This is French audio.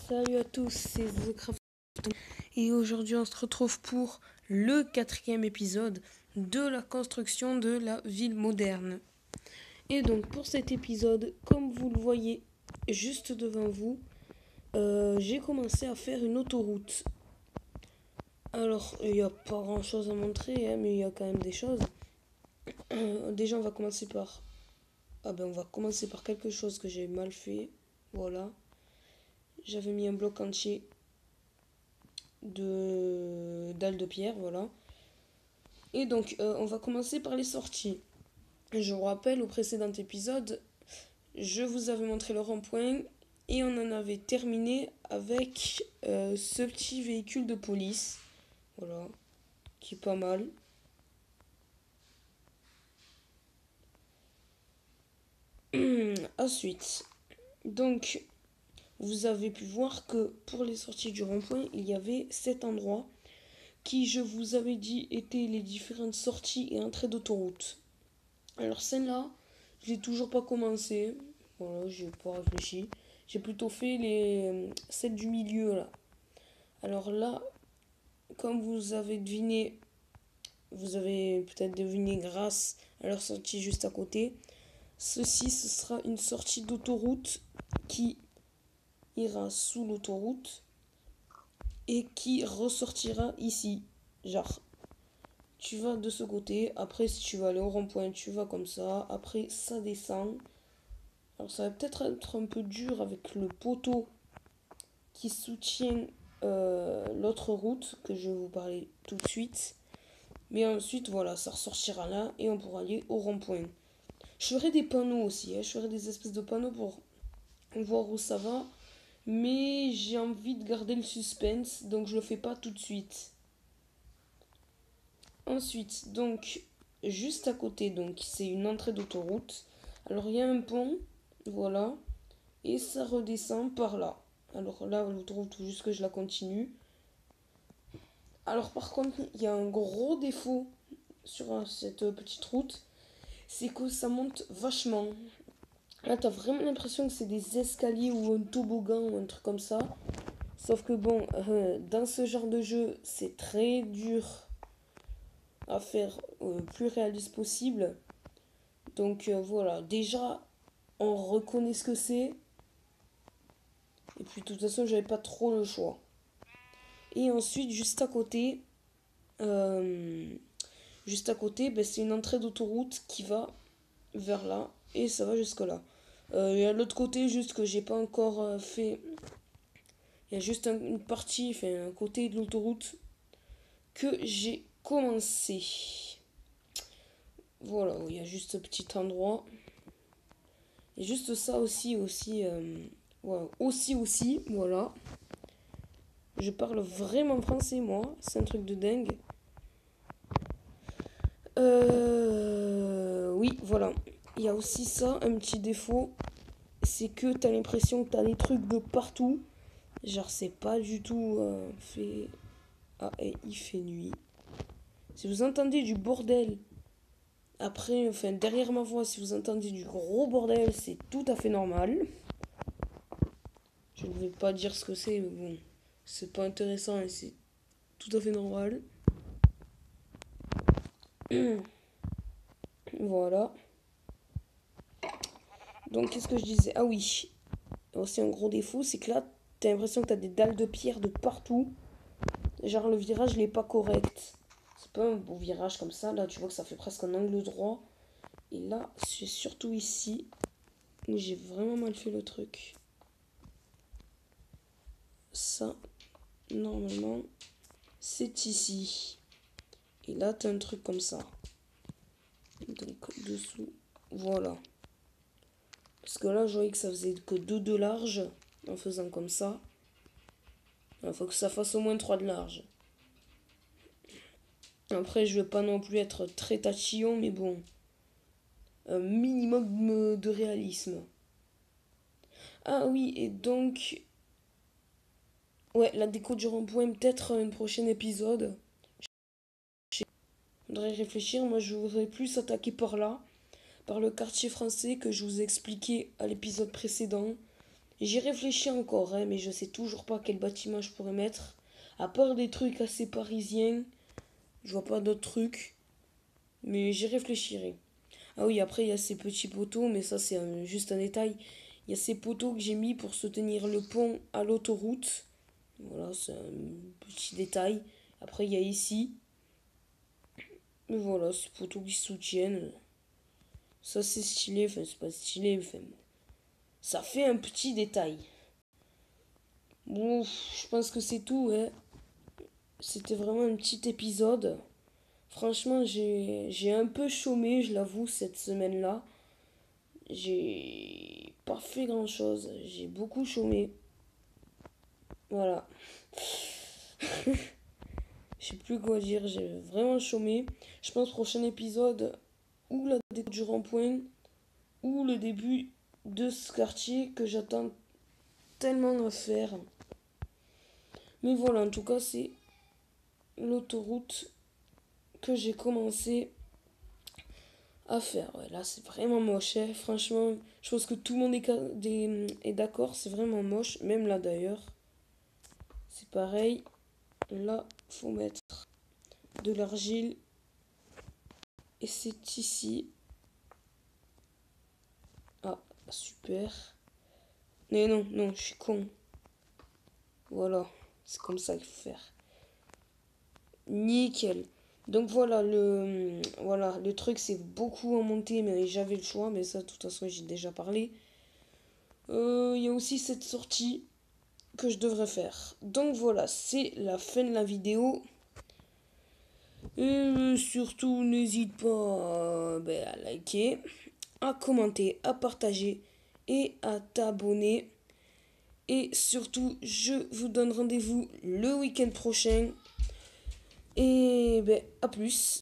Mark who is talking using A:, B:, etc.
A: Salut à tous, c'est TheCraft et aujourd'hui on se retrouve pour le 4e épisode de la construction de la ville moderne. Et donc pour cet épisode, comme vous le voyez juste devant vous, j'ai commencé à faire une autoroute. Alors il n'y a pas grand chose à montrer, hein, mais il y a quand même des choses. Déjà on va commencer par... on va commencer par quelque chose que j'ai mal fait. Voilà. J'avais mis un bloc entier de dalles de pierre, voilà. Et donc, on va commencer par les sorties. Je vous rappelle, au précédent épisode, je vous avais montré le rond-point et on en avait terminé avec ce petit véhicule de police, voilà, qui est pas mal. Ensuite, donc, vous avez pu voir que pour les sorties du rond-point, il y avait 7 endroits qui, je vous avais dit, étaient les différentes sorties et entrées d'autoroute. Alors celle-là, je l'ai toujours pas commencé. Voilà, j'ai pas réfléchi. J'ai plutôt fait celle du milieu là. Alors là, comme vous avez deviné, vous avez peut-être deviné grâce à leur sortie juste à côté, ce sera une sortie d'autoroute qui ira sous l'autoroute et qui ressortira ici. Genre, tu vas de ce côté, après si tu vas aller au rond-point, tu vas comme ça, après ça descend. Alors ça va peut-être être un peu dur avec le poteau qui soutient l'autre route que je vais vous parler tout de suite. Mais ensuite, voilà, ça ressortira là et on pourra aller au rond-point. Je ferai des panneaux aussi, hein, je ferai des espèces de panneaux pour voir où ça va. Mais j'ai envie de garder le suspense, donc je le fais pas tout de suite. Ensuite, donc, juste à côté, donc c'est une entrée d'autoroute. Alors il y a un pont, voilà, et ça redescend par là. Alors là, l'autoroute, tout juste que je la continue. Alors par contre, il y a un gros défaut sur cette petite route, c'est que ça monte vachement. Là, t'as vraiment l'impression que c'est des escaliers ou un toboggan ou un truc comme ça. Sauf que bon, dans ce genre de jeu, c'est très dur à faire plus réaliste possible. Donc voilà, déjà, on reconnaît ce que c'est. Et puis de toute façon, j'avais pas trop le choix. Et ensuite, euh, juste à côté, c'est une entrée d'autoroute qui va vers là. Et ça va jusque là. Et à l'autre côté, juste que j'ai pas encore fait. Il y a juste une partie, enfin un côté de l'autoroute que j'ai commencé. Voilà, il y a juste ce petit endroit. Et juste ça aussi, voilà, voilà. Je parle vraiment français, moi. C'est un truc de dingue. Oui, voilà. Il y a aussi ça, un petit défaut. C'est que t'as l'impression que t'as des trucs de partout. Genre, c'est pas du tout fait. Ah, et il fait nuit. Si vous entendez du bordel, après, enfin, derrière ma voix, si vous entendez du gros bordel, c'est tout à fait normal. Je ne vais pas dire ce que c'est, mais bon, c'est pas intéressant et c'est tout à fait normal. Voilà. Donc, qu'est-ce que je disais? Ah oui. Aussi, un gros défaut, c'est que là, t'as l'impression que t'as des dalles de pierre de partout. Genre, le virage, il est pas correct. C'est pas un beau virage comme ça. Là, tu vois que ça fait presque un angle droit. Et là, c'est surtout ici où j'ai vraiment mal fait le truc. Ça, normalement, c'est ici. Et là, t'as un truc comme ça. Donc, dessous, voilà. Parce que là, je voyais que ça faisait que 2 de large en faisant comme ça. Il faut que ça fasse au moins 3 de large. Après, je veux pas non plus être très tatillon, mais bon. Un minimum de réalisme. Ah oui, et donc... Ouais, la déco du rond-point, peut-être un prochain épisode. Faudrait réfléchir, moi je voudrais plus attaquer par là, par le quartier français que je vous ai expliqué à l'épisode précédent. J'y réfléchis encore, hein, mais je sais toujours pas quel bâtiment je pourrais mettre. À part des trucs assez parisiens, je vois pas d'autres trucs. Mais j'y réfléchirai. Ah oui, après il y a ces petits poteaux, mais ça c'est juste un détail. Il y a ces poteaux que j'ai mis pour soutenir le pont à l'autoroute. Voilà, c'est un petit détail. Après il y a ici. Mais voilà, ces poteaux qui soutiennent. Ça c'est stylé, enfin c'est pas stylé, enfin, ça fait un petit détail. Bon, je pense que c'est tout, hein. C'était vraiment un petit épisode. Franchement, j'ai un peu chômé, je l'avoue, cette semaine-là. J'ai pas fait grand-chose. J'ai beaucoup chômé. Voilà. Je sais plus quoi dire. J'ai vraiment chômé. Je pense prochain épisode, ou la déco du rond-point, ou le début de ce quartier que j'attends tellement à faire. Mais voilà, en tout cas, c'est l'autoroute que j'ai commencé à faire. Ouais, là, c'est vraiment moche, hein. Franchement, je pense que tout le monde est d'accord. C'est vraiment moche. Même là, d'ailleurs. C'est pareil. Là, faut mettre de l'argile. Et c'est ici. Ah, super. Mais non, non, je suis con. Voilà. C'est comme ça qu'il faut faire. Nickel. Donc voilà, le truc c'est beaucoup en montée, mais j'avais le choix, mais ça de toute façon j'ai déjà parlé. Il y a aussi cette sortie que je devrais faire. Donc voilà, c'est la fin de la vidéo. Et surtout, n'hésite pas à liker, à commenter, à partager et à t'abonner. Et surtout, je vous donne rendez-vous le week-end prochain. Et à plus.